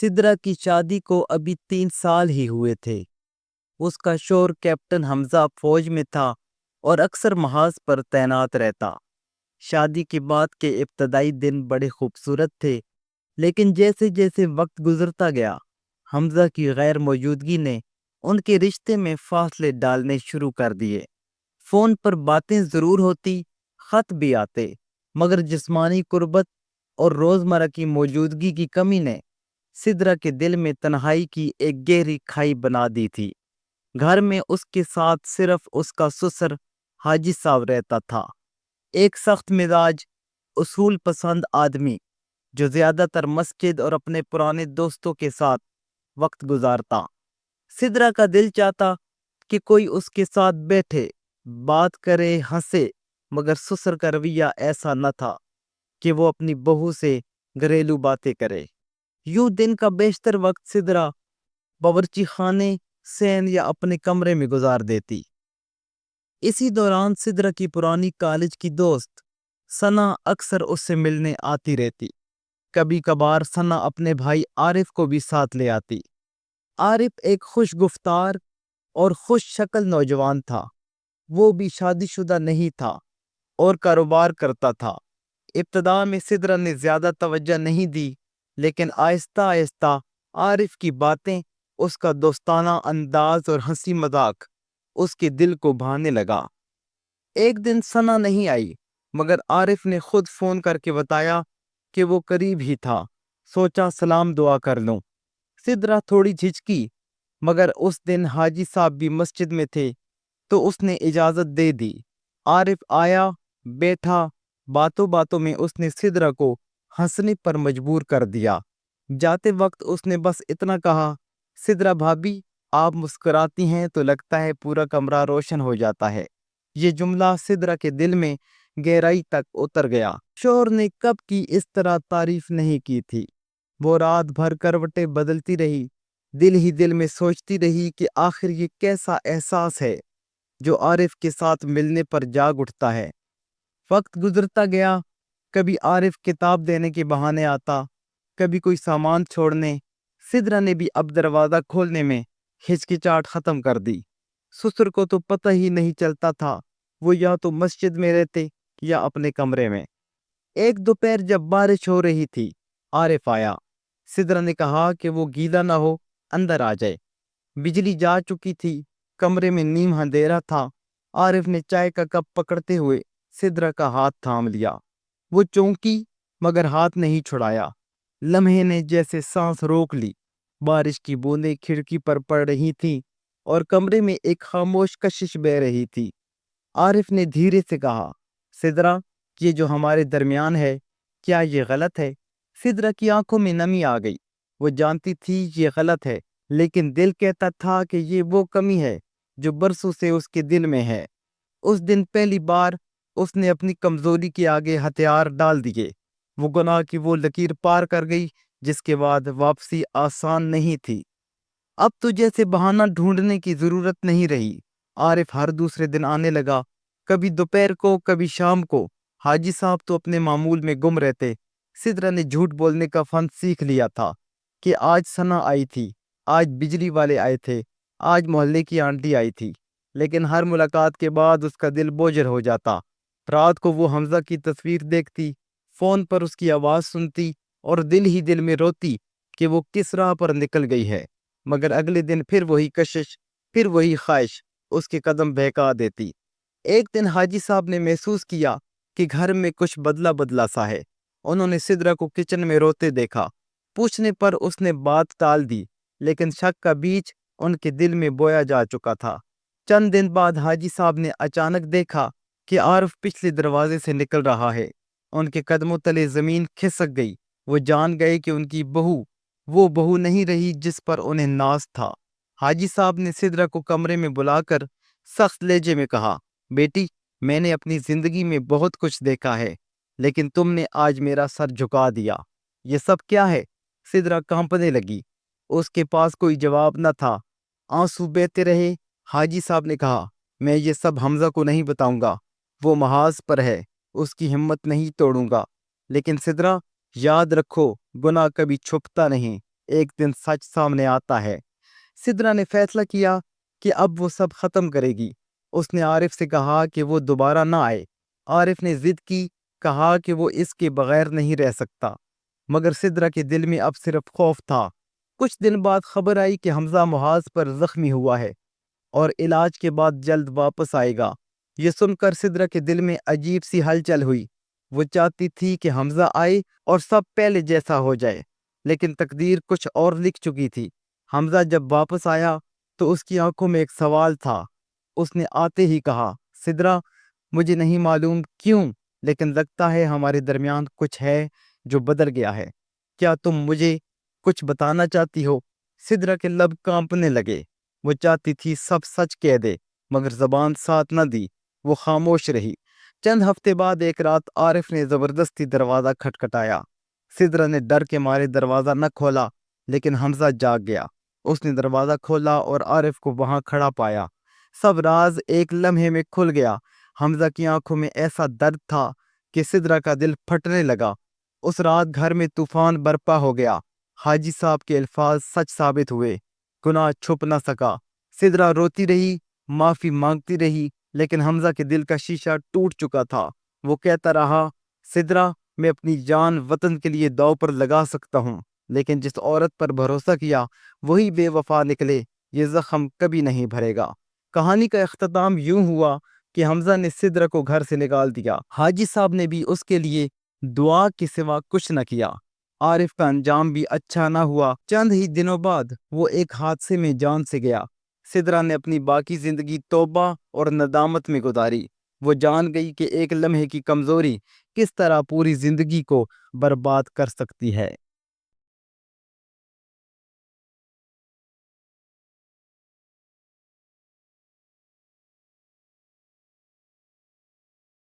سدرا کی شادی کو ابھی 3 سال ہی ہوئے تھے۔ اس کا شوہر کیپٹن حمزہ فوج میں تھا اور اکثر محاذ پر تعینات رہتا۔ شادی کے بعد کے ابتدائی دن بڑے خوبصورت تھے، لیکن جیسے جیسے وقت گزرتا گیا، حمزہ کی غیر موجودگی نے ان کے رشتے میں فاصلے ڈالنے شروع کر دیے۔ فون پر باتیں ضرور ہوتی، خط بھی آتے، مگر جسمانی قربت اور روزمرہ کی موجودگی کی کمی نے سدرا کے دل میں تنہائی کی ایک گہری کھائی بنا دی تھی۔ گھر میں اس کے ساتھ صرف اس کا سسر حاجی صاحب رہتا تھا، ایک سخت مزاج، اصول پسند آدمی جو زیادہ تر مسجد اور اپنے پرانے دوستوں کے ساتھ وقت گزارتا۔ سدرا کا دل چاہتا کہ کوئی اس کے ساتھ بیٹھے، بات کرے، ہنسے، مگر سسر کا رویہ ایسا نہ تھا کہ وہ اپنی بہو سے گھریلو باتیں کرے۔ یوں دن کا بیشتر وقت سدرا باورچی خانے، سین یا اپنے کمرے میں گزار دیتی۔ اسی دوران سدرا کی پرانی کالج کی دوست ثنا اکثر اس سے ملنے آتی رہتی۔ کبھی کبھار ثنا اپنے بھائی عارف کو بھی ساتھ لے آتی۔ عارف ایک خوش گفتار اور خوش شکل نوجوان تھا۔ وہ بھی شادی شدہ نہیں تھا اور کاروبار کرتا تھا۔ ابتدا میں سدرا نے زیادہ توجہ نہیں دی، لیکن آہستہ آہستہ عارف کی باتیں، اس کا دوستانہ انداز اور ہنسی مذاق اس کے دل کو بھانے لگا۔ ایک دن ثنا نہیں آئی، مگر عارف نے خود فون کر کے بتایا کہ وہ قریب ہی تھا، سوچا سلام دعا کر لوں۔ سدرا تھوڑی جھجکی، مگر اس دن حاجی صاحب بھی مسجد میں تھے تو اس نے اجازت دے دی۔ عارف آیا، بیٹھا، باتوں باتوں میں اس نے سدرا کو ہنسنے پر مجبور کر دیا۔ جاتے وقت اس نے بس اتنا کہا، سدرا بھابی، آپ مسکراتی ہیں تو لگتا ہے پورا کمرہ روشن ہو جاتا ہے۔ یہ جملہ سدرا کے دل میں گہرائی تک اتر گیا۔ شوہر نے کب کی اس طرح تعریف نہیں کی تھی۔ وہ رات بھر کروٹیں بدلتی رہی، دل ہی دل میں سوچتی رہی کہ آخر یہ کیسا احساس ہے جو عارف کے ساتھ ملنے پر جاگ اٹھتا ہے۔ وقت گزرتا گیا، کبھی عارف کتاب دینے کے بہانے آتا، کبھی کوئی سامان چھوڑنے۔ سدرا نے بھی اب دروازہ کھولنے میں ہچکچاہٹ ختم کر دی۔ سسر کو تو پتہ ہی نہیں چلتا تھا، وہ یا تو مسجد میں رہتے یا اپنے کمرے میں۔ ایک دوپہر جب بارش ہو رہی تھی، عارف آیا۔ سدرا نے کہا کہ وہ گیلا نہ ہو، اندر آ جائے۔ بجلی جا چکی تھی، کمرے میں نیم اندھیرا تھا۔ عارف نے چائے کا کپ پکڑتے ہوئے سدرا کا ہاتھ تھام لیا۔ وہ چونکی، مگر ہاتھ نہیں چھڑایا۔ لمحے نے جیسے سانس روک لی۔ بارش کی بوندیں کھڑکی پر پڑ رہی تھیں اور کمرے میں ایک خاموش کشش بہہ رہی تھی۔ عارف نے دھیرے سے کہا، سدرا، یہ جو ہمارے درمیان ہے، کیا یہ غلط ہے؟ سدرا کی آنکھوں میں نمی آ گئی۔ وہ جانتی تھی یہ غلط ہے، لیکن دل کہتا تھا کہ یہ وہ کمی ہے جو برسوں سے اس کے دل میں ہے۔ اس دن پہلی بار اس نے اپنی کمزوری کے آگے ہتھیار ڈال دیے۔ وہ گناہ کی وہ لکیر پار کر گئی جس کے بعد واپسی آسان نہیں تھی۔ اب تو جیسے بہانہ ڈھونڈنے کی ضرورت نہیں رہی۔ عارف ہر دوسرے دن آنے لگا، کبھی دوپہر کو، کبھی شام کو۔ حاجی صاحب تو اپنے معمول میں گم رہتے۔ سدرا نے جھوٹ بولنے کا فن سیکھ لیا تھا کہ آج ثنا آئی تھی، آج بجلی والے آئے تھے، آج محلے کی آنٹی آئی تھی، لیکن ہر ملاقات کے بعد اس کا دل بوجھل ہو جاتا۔ رات کو وہ حمزہ کی تصویر دیکھتی، فون پر اس کی آواز سنتی اور دل ہی دل میں روتی کہ وہ کس راہ پر نکل گئی ہے، مگر اگلے دن پھر وہی کشش، پھر وہی خواہش اس کے قدم بہکا دیتی۔ ایک دن حاجی صاحب نے محسوس کیا کہ گھر میں کچھ بدلا بدلا سا ہے۔ انہوں نے سدرا کو کچن میں روتے دیکھا۔ پوچھنے پر اس نے بات ٹال دی، لیکن شک کا بیج ان کے دل میں بویا جا چکا تھا۔ چند دن بعد حاجی صاحب نے اچانک دیکھا کہ عارف پچھلے دروازے سے نکل رہا ہے۔ ان کے قدموں تلے زمین کھسک گئی۔ وہ جان گئے کہ ان کی بہو وہ بہو نہیں رہی جس پر انہیں ناز تھا۔ حاجی صاحب نے سدرا کو کمرے میں بلا کر سخت لہجے میں کہا، بیٹی، میں نے اپنی زندگی میں بہت کچھ دیکھا ہے، لیکن تم نے آج میرا سر جھکا دیا۔ یہ سب کیا ہے؟ سدرا کانپنے لگی۔ اس کے پاس کوئی جواب نہ تھا۔ آنسو بہتے رہے۔ حاجی صاحب نے کہا، میں یہ سب حمزہ کو نہیں بتاؤں گا، وہ محاذ پر ہے، اس کی ہمت نہیں توڑوں گا، لیکن سدرا، یاد رکھو، گناہ کبھی چھپتا نہیں۔ ایک دن سچ سامنے آتا ہے۔ سدرا نے فیصلہ کیا کہ اب وہ سب ختم کرے گی۔ اس نے عارف سے کہا کہ وہ دوبارہ نہ آئے۔ عارف نے ضد کی، کہا کہ وہ اس کے بغیر نہیں رہ سکتا، مگر سدرا کے دل میں اب صرف خوف تھا۔ کچھ دن بعد خبر آئی کہ حمزہ محاذ پر زخمی ہوا ہے اور علاج کے بعد جلد واپس آئے گا۔ یہ سن کر سدرا کے دل میں عجیب سی ہلچل ہوئی۔ وہ چاہتی تھی کہ حمزہ آئے اور سب پہلے جیسا ہو جائے، لیکن تقدیر کچھ اور لکھ چکی تھی۔ حمزہ جب واپس آیا تو اس کی آنکھوں میں ایک سوال تھا۔ اس نے آتے ہی کہا، سدرا، مجھے نہیں معلوم کیوں، لیکن لگتا ہے ہمارے درمیان کچھ ہے جو بدل گیا ہے۔ کیا تم مجھے کچھ بتانا چاہتی ہو؟ سدرا کے لب کانپنے لگے۔ وہ چاہتی تھی سب سچ کہہ دے، مگر زبان ساتھ نہ دی۔ وہ خاموش رہی۔ چند ہفتے بعد ایک رات عارف نے زبردستی دروازہ کھٹکھٹایا۔ سدرا نے ڈر کے مارے دروازہ نہ کھولا، لیکن حمزہ جاگ گیا۔ اس نے دروازہ کھولا اور عارف کو وہاں کھڑا پایا۔ سب راز ایک لمحے میں کھل گیا۔ حمزہ کی آنکھوں میں ایسا درد تھا کہ سدرا کا دل پھٹنے لگا۔ اس رات گھر میں طوفان برپا ہو گیا۔ حاجی صاحب کے الفاظ سچ ثابت ہوئے۔ گناہ چھپ نہ سکا۔ سدرا روتی رہی، معافی مانگتی رہی، لیکن حمزہ کے دل کا شیشہ ٹوٹ چکا تھا۔ وہ کہتا رہا، سدرا، میں اپنی جان وطن کے لیے داؤ پر لگا سکتا ہوں، لیکن جس عورت پر بھروسہ کیا وہی بے وفا نکلے، یہ زخم کبھی نہیں بھرے گا۔ کہانی کا اختتام یوں ہوا کہ حمزہ نے سدرا کو گھر سے نکال دیا۔ حاجی صاحب نے بھی اس کے لیے دعا کے سوا کچھ نہ کیا۔ عارف کا انجام بھی اچھا نہ ہوا۔ چند ہی دنوں بعد وہ ایک حادثے میں جان سے گیا۔ سدرا نے اپنی باقی زندگی توبہ اور ندامت میں گزاری۔ وہ جان گئی کہ ایک لمحے کی کمزوری کس طرح پوری زندگی کو برباد کر سکتی ہے۔